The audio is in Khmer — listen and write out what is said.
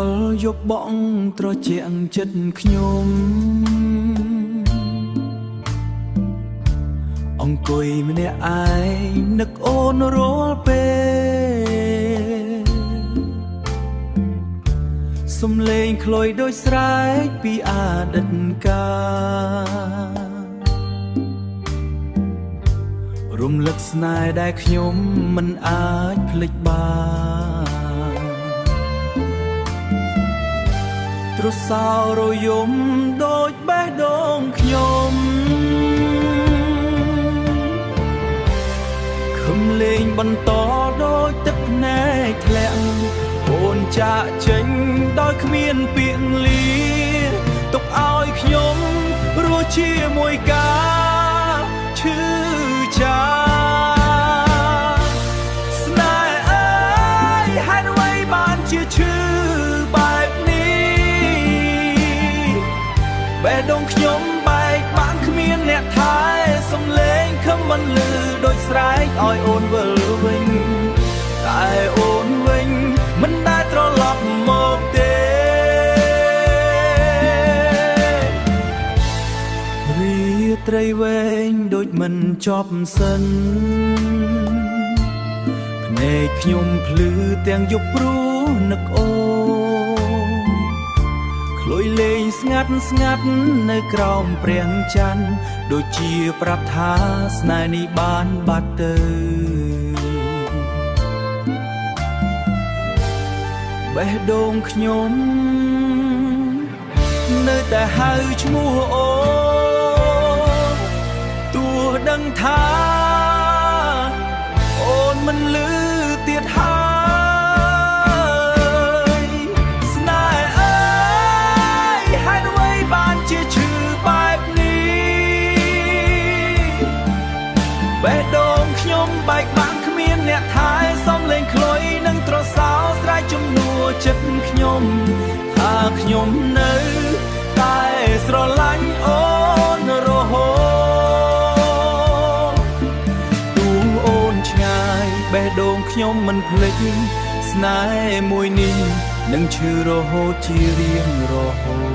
ល់យកបងត្រជាក់ចិត្តខ្ញុំអង្គុយម្នាក់ឯងនឹកអូនរាល់ពេលសំឡេងខ្លុយដូចស្រែកពីអតីតកាលរំលឹកស្នេហ៍ដែលខ្ញុំមិនអាចភ្លេចបានទ្រសោរយំដូចបេះដូងខ្ញុំខំលេងបន្តដូចទឹកភ្នែកធ្លាក់អូនចាក់ចេញដោយគ្មានពាក្យលាទុកឲ្យខ្ញុំរស់ជាមួយការឈឺចាប់ស្នេហ៍អើយហេតុអ្វីបានជាឈឺបែបនេះបេះដូងខ្ញុំបែកបាក់គ្មានអ្នកថែសំឡេងខំមិនលឺដូចស្រែកឲ្យអូនវិលវិញតែអូនវិញមិនដែលត្រឡប់មកទេរាត្រីវែងដូចមិនចប់សិនភ្នែកខ្ញុំភ្លឺទាំងយប់ព្រោះនឹកអូនខ្លុយលេងស្ងាត់ស្ងាត់នៅក្រោមព្រះច័ន្ទដូចជាប្រាប់ថាស្នេហ៍នេះបានបាត់ទៅបេះដូងខ្ញុំនៅតែហៅឈ្មោះអូនទោះដឹងថាអូនមិនលឺទៀតហើយស្នេហ៍អើយហេតុអ្វីបានជាឈឺបែបនេះបេះដូងខ្ញុំបែកបាក់គ្មានអ្នកថែសំឡេងខ្លុយនឹងត្រសោស្រែកជំនួសចិត្តខ្ញុំថាខ្ញុំនៅតែស្រឡាញ់អូនរហូតទូអូនឆ្ងាយបេះដូងខ្ញុំមិនភ្លេចស្នេហ៍មួយនេះនឹងឈឺរហូតជារៀងរហូត